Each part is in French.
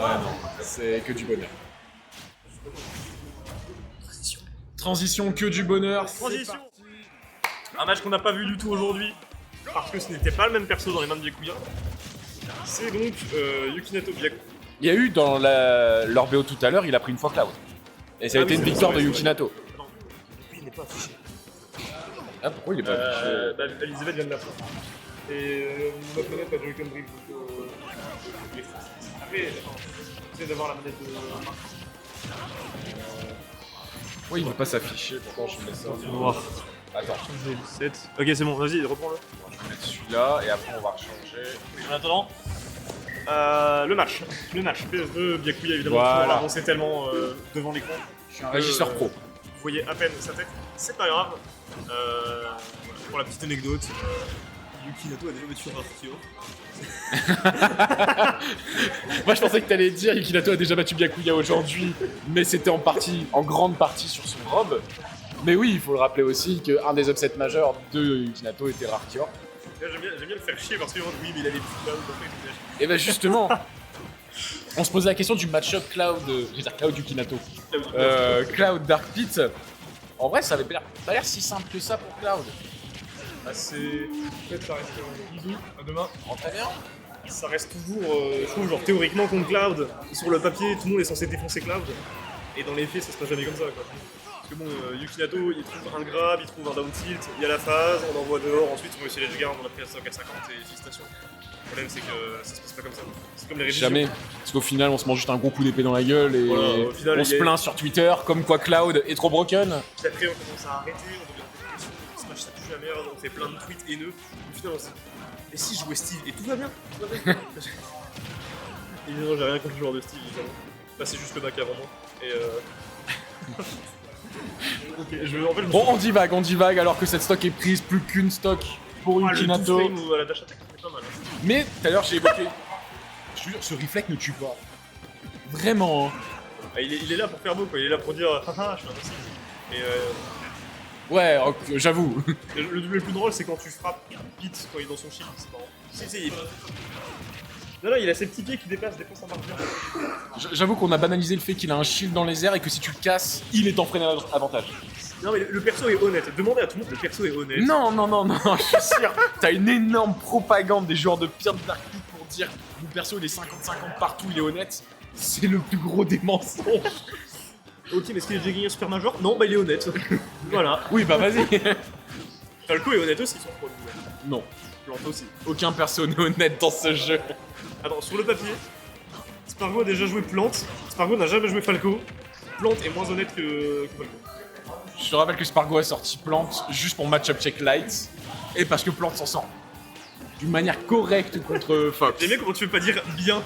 non, c'est que du bonheur. Transition, que du bonheur. Transition. Un match qu'on n'a pas vu du tout aujourd'hui, parce que ce n'était pas le même perso dans les mains de Byakuya. C'est donc Yukinato Byaku. Il y a eu dans leur BO tout à l'heure, il a pris une fois Cloud. Et ça a été une victoire de Yukinato. Non, il n'est pas affiché. Ah, pourquoi il est pas affiché Elisabeth vient de l'apprendre. Et notre manette a Joy-Con Drift. Après, j'essaie d'avoir la manette de. Oui, il ne veut pas s'afficher, pourtant je mets ça. Noir. Attends, 7. Ok, c'est bon, vas-y, reprends-le. je vais mettre celui-là et après on va rechanger. En attendant, le match. PS2, Byakuya évidemment, Voilà. pour avancer tellement devant l'écran. Je suis un régisseur pro. Vous voyez à peine sa tête, c'est pas grave. Voilà, pour la petite anecdote, Yukinato a déjà battu Rafkio. Moi je pensais que t'allais dire Yukinato a déjà battu Byakuya aujourd'hui, mais c'était en grande partie sur son robe. Mais oui, il faut le rappeler aussi qu'un des upsets majeurs de Yukinato était Rarkior. J'aime bien le faire chier parce que oui, mais il a les petites clouds, Et ben justement, on se posait la question du match-up Cloud, je veux dire Cloud Yukinato. Cloud Dark Pit. En vrai, ça avait pas l'air si simple que ça pour Cloud. Ah, c'est. Peut-être ça reste bisous, à demain. Entraîneur. Ça reste toujours, je trouve, genre théoriquement contre Cloud. Sur le papier, tout le monde est censé défoncer Cloud. Et dans les faits, ça se passe jamais comme ça, quoi. Parce que bon, Yukinato, il trouve un grab, il trouve un down tilt, il y a la phase, on l'envoie dehors, ensuite on essaie l'edge guard, on a pris à 450 et félicitations. Le problème, c'est que ça se passe pas comme ça. C'est comme les révisions. Jamais. Parce qu'au final, on se mange juste un gros coup d'épée dans la gueule et Voilà, au final, on se plaint sur Twitter comme quoi Cloud est trop broken. Puis après, on commence à arrêter, on devient en dépression, Smash ça pue la merde, on fait plein de tweets haineux. Au final, on se dit, et si je jouais Steve et tout va bien, tout va bien. Évidemment, j'ai rien contre le joueur de Steve, évidemment. Là, c'est juste que Naka avant moi. Et ok, en fait, Bon, on divague alors que cette stock est prise plus qu'une stock pour Yukinato. Le 12 frame ou à la dash attack, c'est pas mal. Mais tout à l'heure, j'ai évoqué. Je te jure, ce reflex ne tue pas. Vraiment. Hein. Ah, il est là pour faire beau, quoi. Il est là pour dire haha, je suis invincible. Et Ouais, j'avoue. le plus drôle, c'est quand tu frappes Pete quand il est dans son shield, c'est marrant. Si, non, il a ses petits pieds qui dépassent, des fois ça marche bien. J'avoue qu'on a banalisé le fait qu'il a un shield dans les airs et que si tu le casses, il est en frein avantage. Non, mais le perso est honnête. Demandez à tout le monde, le perso est honnête. Non, je suis sûr. T'as une énorme propagande des joueurs de pire de Dark Pit pour dire mon perso il est 50-50 partout, il est honnête. C'est le plus gros des mensonges. Ok, mais est-ce qu'il a déjà gagné un Super Major? Non, bah il est honnête. Voilà. Oui, bah vas-y. Falco est honnête aussi, son pro. Non, Plante aussi. aucun perso n'est honnête dans ce jeu. Attends, sur le papier, Spargo a déjà joué Plante, Spargo n'a jamais joué Falco. Plante est moins honnête que Falco. Je te rappelle que Spargo a sorti Plante juste pour match-up check light et parce que Plante s'en sort d'une manière correcte contre Fox. J'aime bien comment tu veux pas dire bien.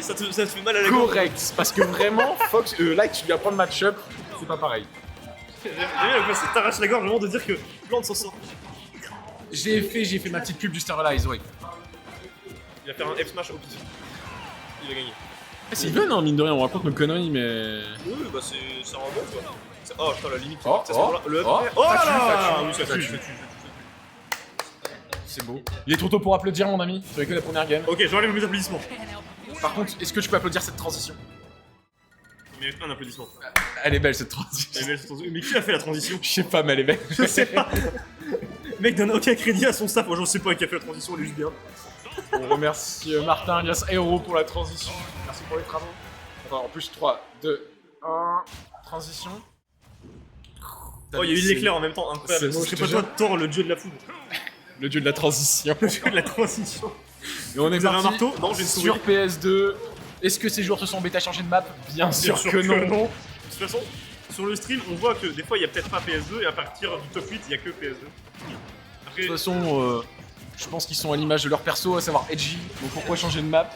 Ça te fait mal à la gorge. Correct, parce que vraiment, Fox, Light, tu lui apprends le match-up, c'est pas pareil. J'aime bien, ça t'arrache la gorge vraiment de dire que Plante s'en sort. J'ai fait ma petite pub du Sterilize, oui. Il va faire un F-Smash au pif. Il va gagner. C'est even, hein, mine de rien, on raconte nos conneries, mais... Oui, bah c'est un bon quoi. Oh putain, la limite. Oh, Ça se prend là. Le oh, oh ça tue, là ça oui, ça tue, tue, ça ça tue. tue. C'est beau. Il est trop tôt pour applaudir, mon ami, tu avais que la première game. Ok, j'enlève mes applaudissements. Par contre, est-ce que tu peux applaudir cette transition? Il mérite un applaudissement. Elle est belle, cette transition. Mais qui a fait la transition? Je sais pas, mais elle est belle. Je sais pas. Le mec donne aucun crédit à son staff. Moi, je sais pas qui a fait la transition, il est juste bien. On remercie Martin alias Aero pour la transition. Merci pour les travaux. Enfin, en plus, 3, 2, 1, transition. Oh, il y a eu l'éclair en même temps, incroyable. C'est beau, Ce serait je pas te toi, jure. Thor, le dieu de la foudre. Le dieu de la transition. Le dieu de la transition. Et on est Vous avez un parti marteau? Non, j'ai une souris. sur PS2. Est-ce que ces joueurs se sont bêta changer de map? Bien sûr que non. De toute façon, sur le stream, on voit que des fois, il y a peut-être pas PS2 et à partir du top 8, il y a que PS2. Après, De toute façon, je pense qu'ils sont à l'image de leur perso, à savoir Edgy. Donc pourquoi changer de map?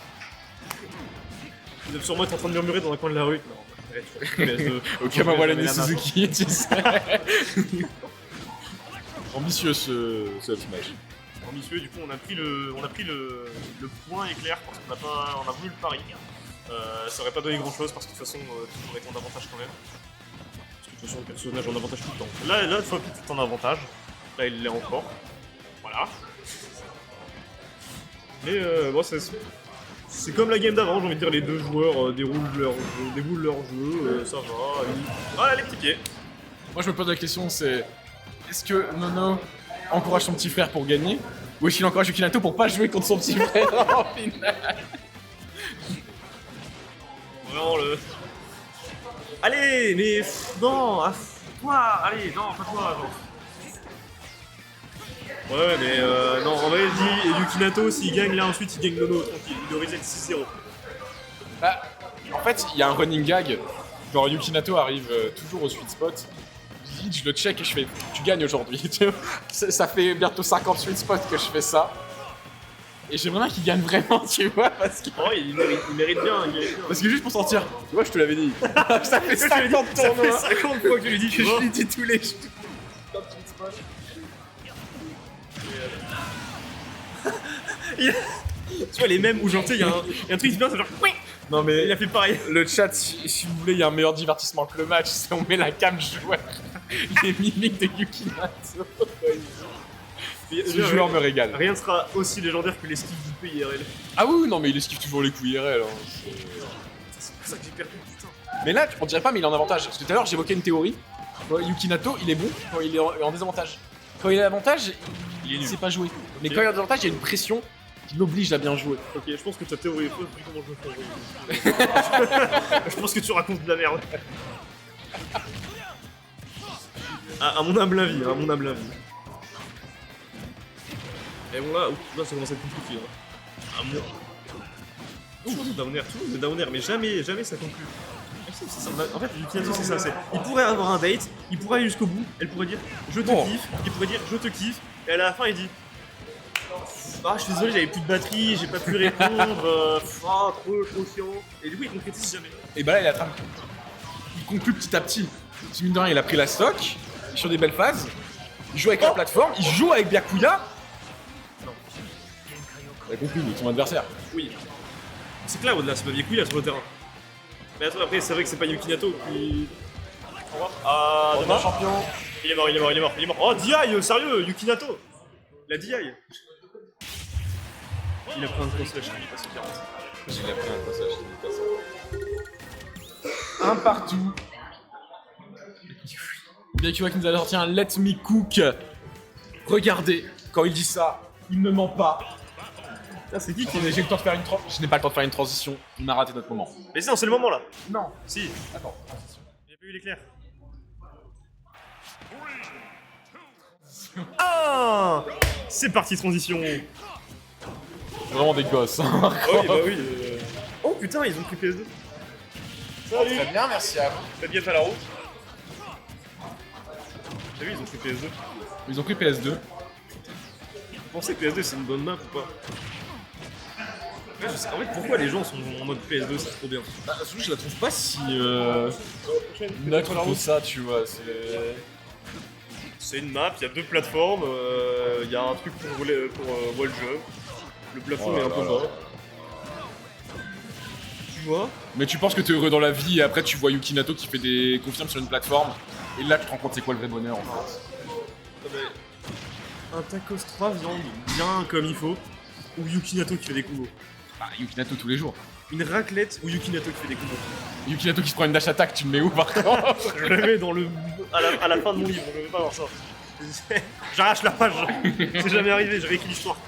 ils doivent sûrement être en train de murmurer dans un coin de la rue. Non, arrête, PS2. Ok, bah voilà jamais des la map. Suzuki, tu sais. Ambitieux ce Smash. Ambitieux, du coup, on a pris le point éclair parce qu'on on a voulu le pari. Ça aurait pas donné grand chose parce que de toute façon, tout aurait été en avantage quand même. Parce que de toute façon, le personnage est en avantage tout le temps. Là, une fois que tout est en avantage, là, il l'est encore. Voilà. Mais bon, C'est comme la game d'avant, j'ai envie de dire, les deux joueurs déroulent leur jeu, ça va. Ah, les petits pieds. Moi, je me pose la question, c'est est-ce que Nono encourage son petit frère pour gagner, ou est-ce qu'il encourage Yukinato pour pas jouer contre son petit frère en finale? Vraiment le. Allez, mais non, toi, allez, non, pas toi, genre. Ouais, mais non, en vrai, je dis Yukinato, s'il gagne là ensuite, il gagne Nono, tranquille, il devrait être 6-0. Bah, en fait, il y a un running gag. Genre, Yukinato arrive toujours au sweet spot. Je le check et je fais tu gagnes aujourd'hui. Ça fait bientôt 50 sweet spots que je fais ça. Et j'aimerais bien qu'il gagne vraiment, tu vois, parce que. Oh, il mérite bien, il mérite bien. Parce que juste pour sortir, tu vois, je te l'avais dit. Ça fait 50 Ça fait tournois 50 fois que je lui dis que je lui dis tous les jours. Tu vois, les mêmes où genre, tu sais, il y a un truc qui se passe, genre. Non mais Il a fait pareil. le chat, si vous voulez, il y a un meilleur divertissement que le match, c'est on met la cam joueur, les mimiques de Yukinato. Ce joueur me régale. Rien ne sera aussi légendaire que l'esquive du PIRL. Ah oui, non mais il esquive toujours les coups IRL. Hein. C'est pour ça que j'ai perdu, putain. Mais là, on dirait pas, mais il est en avantage. Parce que tout à l'heure, j'évoquais une théorie. Yukinato, il est bon quand il est en désavantage. Quand il est en avantage, il sait pas jouer. Mais quand il est en désavantage, il y a une pression qui l'oblige à bien jouer. Ok, je pense que ta théorie est fausse, vu comment je me fais. Je pense que tu racontes de la merde. À mon humble avis, à mon humble avis. Et bon là, ça commence à être compliqué. Hein. À mon... Toujours des down air, mais jamais ça conclut. En fait, Yukinato c'est ça, il pourrait avoir un date, il pourrait aller jusqu'au bout, elle pourrait dire je te kiffe, il pourrait dire je te kiffe, et à la fin il dit ah je suis désolé j'avais plus de batterie, j'ai pas pu répondre, trop chiant, et du coup il concrétise jamais. Et bah là, il a attrape. Il conclut petit à petit. Si mine de rien, il a pris la stock, il est sur des belles phases, il joue avec la plateforme, il joue avec Byakuya. Non. Il a conclu, son adversaire. Oui. C'est Cloud là, c'est pas Byakuya sur le terrain. Mais attends, après c'est vrai que c'est pas Yukinato qui... Au revoir. Ah, demain champion. Il est mort. Oh, DI, sérieux, Yukinato. La DI. Il a pris un gros slash, il passe au 40. Il a pris un passage, un partout. Byakuya qui nous a sorti un Let Me Cook. Regardez, quand il dit ça, il ne ment pas. Ah, c'est qui J'ai le temps de faire une Je n'ai pas le temps de faire une transition, on a raté notre moment. Mais non, c'est le moment là. Non. Si. Attends, transition. Il n'y a pas eu l'éclair. Ah, c'est parti, transition. Vraiment des gosses. Hein, Oh, bah oui. Oh putain, ils ont pris PS2. Salut. Très bien, merci à vous. Faites gaffe à la route. T'as vu, ils ont pris PS2. Ils ont pris PS2. Vous pensez que PS2 c'est une bonne map ou pas? Ouais, je sais. En fait, pourquoi les gens sont en mode PS2, c'est trop bien. Bah, surtout, je la trouve pas si Neutre neutre que ça, tu vois. C'est une map, il y a deux plateformes, il y a un truc pour voir le jeu. Le plafond est un peu bas. Tu vois? Mais tu penses que t'es heureux dans la vie et après tu vois Yukinato qui fait des confirmes sur une plateforme et là tu te rends compte c'est quoi le vrai bonheur en fait. Un tacos 3 viande bien comme il faut, ou Yukinato qui fait des combos. Bah Yukinato tous les jours. Une raclette ou Yukinato qui fait des combos. Yukinato qui se prend une dash attack, tu me mets où par contre? Je le mets dans le... à la fin de mon livre, je veux pas voir ça. J'arrache la page, c'est jamais arrivé, j'ai réécrit l'histoire.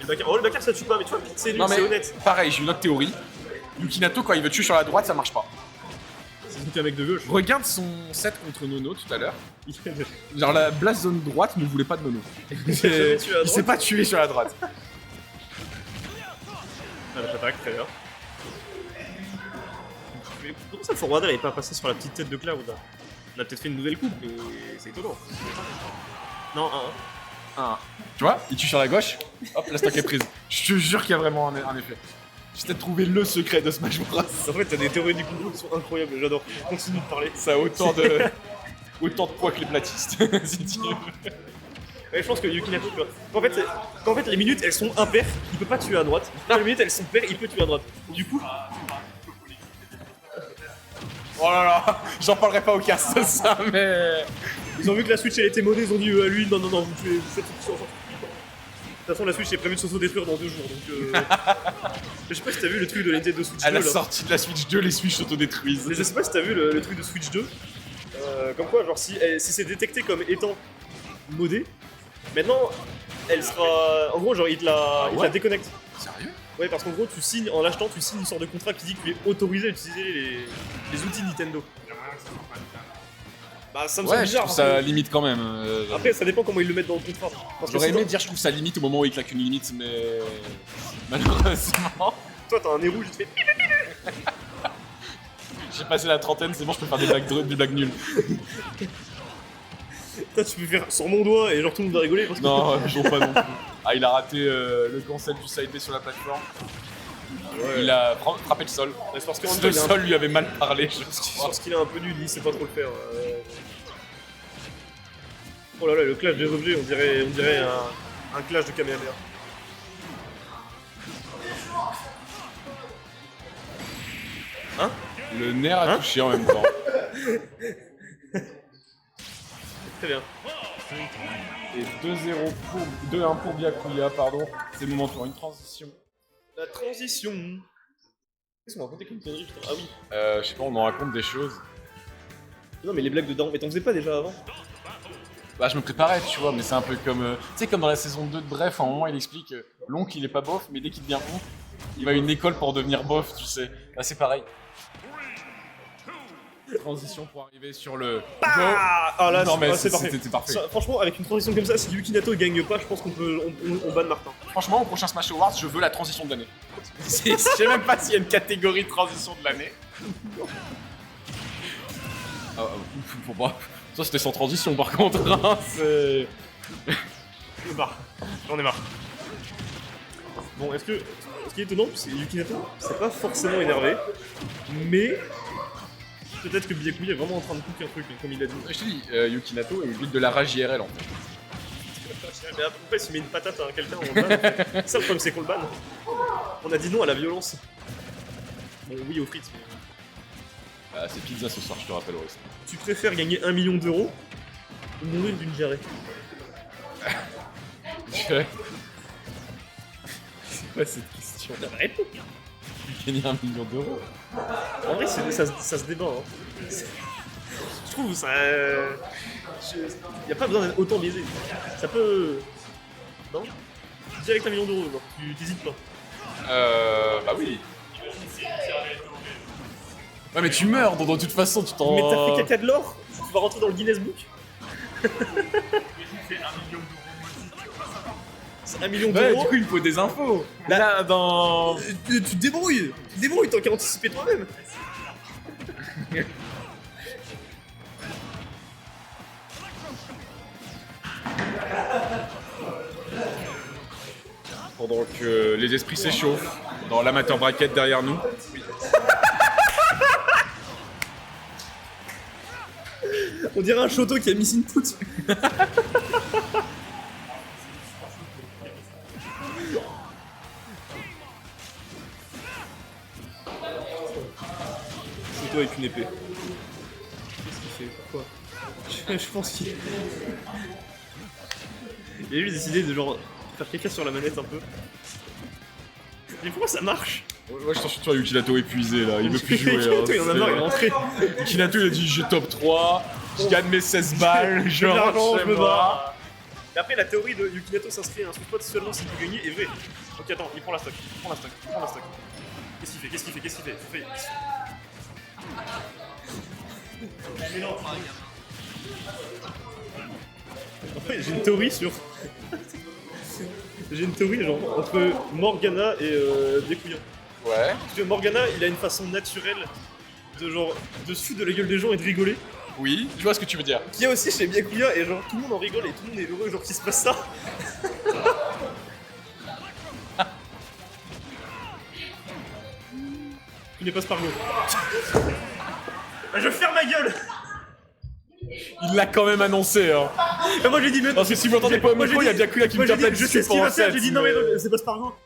Et le backer, oh le backer ça tue pas, mais tu vois, c'est nul, Non mais c'est honnête. pareil, j'ai une autre théorie. Yukinato quand il veut tuer sur la droite ça marche pas. C'est un mec de gauche. Regarde son set contre Nono tout à l'heure. Genre la blast zone droite ne voulait pas de Nono. Il s'est pas tué sur la droite. Ah, j'attaque, très bien. Mais pourquoi ça, le forwarder n'est pas passé sur la petite tête de Cloud là? On a peut-être fait une nouvelle coupe, mais c'est étonnant. Non, Tu vois, il tue sur la gauche, hop, la stock est prise. Je te jure qu'il y a vraiment un effet. J'ai peut-être trouvé le secret de Smash Bros. En fait, t'as des théories du combo qui sont incroyables, j'adore. Continue de parler. Ça a autant de poids que les platistes, si tu veux. Ouais, je pense que Yukinato, tu vois. Qu'en fait, les minutes elles sont impaires, il peut pas tuer à droite. Quand les minutes elles sont paires, il peut tuer à droite. Du coup. Oh là là, j'en parlerai pas au cast de ça, mais. Ils ont vu que la Switch elle était monnaie, ils ont dit à lui non, vous faites tout ça. toute façon, la Switch est prévue de s'auto-détruire dans 2 jours, donc je sais pas si t'as vu le truc de la Nintendo Switch 2, À la là. sortie de la Switch 2, les Switch s'autodétruisent. Mais je sais pas si t'as vu le truc de Switch 2. Comme quoi, genre, si c'est détecté comme étant modé, maintenant, elle sera... En gros, genre, il te la ouais. déconnecte. Sérieux? Ouais, parce qu'en gros, en l'achetant, tu signes une sorte de contrat qui dit que tu es autorisé à utiliser les outils Nintendo. Bah, ça me semble Ouais, je bizarre. trouve parce ça que- limite quand même. Après, ça dépend comment ils le mettent dans le contrat. Parce que J'aurais sinon, aimé dire je trouve ça limite au moment où il claque une limite, mais malheureusement, toi, t'as un nez rouge, tu te fais... j'ai passé la trentaine, c'est bon, je peux faire des blagues nulles. Toi, tu peux faire sur mon doigt et genre tout le monde va rigoler parce que... Non, je pas non plus. Ah, il a raté le concept du side B sur la plateforme. Ouais. Il a frappé le sol. Mais c'est parce qu'en même temps, Le il est un sol lui avait mal parlé, je crois. Parce qu'il est un peu nul, il sait pas trop le faire. Oh là là, le clash des objets, on dirait un clash de Kamehameha. Hein? Le nerf a Hein touché en même temps. Très bien. Et 2-0 pour 2-1 pour Byakuya, pardon. C'est le moment de faire une transition. La transition. Qu'est-ce qu'on racontait comme connerie, putain? Ah oui. Je sais pas, on en raconte des choses. Non, mais les blagues dedans, mais t'en faisais pas déjà avant? Bah, je me préparais, tu vois, mais c'est un peu comme. Tu sais, comme dans la saison 2 de Bref, à un moment, il explique l'oncle il est pas bof, mais dès qu'il devient oncle, il va à une école pour devenir bof, tu sais. Là, c'est pareil. Transition pour arriver sur le. Ah là, Non, mais c'est parfait. c'était parfait. Ça, franchement, avec une transition comme ça, si Yukinato gagne pas, je pense qu'on peut. On banne Martin. Franchement, au prochain Smash Awards, je veux la transition de l'année. Je sais même pas s'il y a une catégorie de transition de l'année. Ah, faut pas. Ça, c'était sans transition par contre. Hein, c'est. J'en ai marre. Bon, ce qui est étonnant, c'est que Yukinato, c'est pas forcément énervé, mais peut-être que Byakuya est vraiment en train de cook un truc, comme il a dit. Je te dis, Yukinato est vite de la rage IRL en fait. Mais après, s'il met une patate à quelqu'un, on le banne. Ça, le problème, c'est qu'on le banne. On a dit non à la violence. Bon, oui aux frites. Mais... Ah, c'est pizza ce soir, je te rappelle, Oreste. Tu préfères gagner 1 million d'euros ou mourir d'une diarrhée? C'est quoi cette question? Réponds. Gagner 1 million d'euros? En vrai, ça se débat. Hein. Je trouve ça. Y a pas besoin d'être autant biaisé. Ça peut. Non? Direct 1 million d'euros, non. Tu t'hésites pas. Bah oui. Ouais, mais tu meurs, donc de toute façon, tu t'en. Mais t'as fait caca de l'or? Tu vas rentrer dans le Guinness Book? C'est 1 million Ouais, d'euros. du coup, il me faut des infos. Là, dans. Tu te débrouilles. Tu te débrouilles tant qu'à anticiper toi-même. Pendant que les esprits s'échauffent dans l'amateur bracket derrière nous. On dirait un Shoto qui a mis input. Shoto avec une épée. Qu'est-ce qu'il fait? Pourquoi? Je pense qu'il... Il a juste décidé de genre faire caca sur la manette un peu. Mais pourquoi ça marche? Ouais, je t'en suis toi, Yukinato épuisé là, il veut plus jouer. Yukinato, il en a marre, il est rentré. Yukinato il a dit j'ai top 3, je gagne mes 16 balles, je J'ai de l'argent, rentre je chez me moi. barre. Et après, la théorie de Yukinato s'inscrit à un spot seulement si vous gagnez est vraie. Ok, attends, il prend la stock, il prend la stock, il prend la stock. Qu'est-ce qu'il fait? Qu'est-ce qu'il fait? Qu'est-ce qu'il fait? En fait, j'ai une théorie sur. J'ai une théorie genre entre Morgana et Byakuya. Ouais. Parce que Morgana, il a une façon naturelle de genre de se foutre de la gueule des gens et de rigoler. Oui, je vois ce que tu veux dire. Qui est aussi chez Byakuya et genre tout le monde en rigole et tout le monde est heureux genre qu'il se passe ça. Tu n'es pas Spargo. Je ferme ma gueule. Il l'a quand même annoncé hein. Et moi j'ai dit mais Parce que si vous entendez pas au micro, il y a Byakuya qui me tape je sais là-dessus ce qu'il va pendant faire, 7. j'ai dit non mais c'est pas Spargo.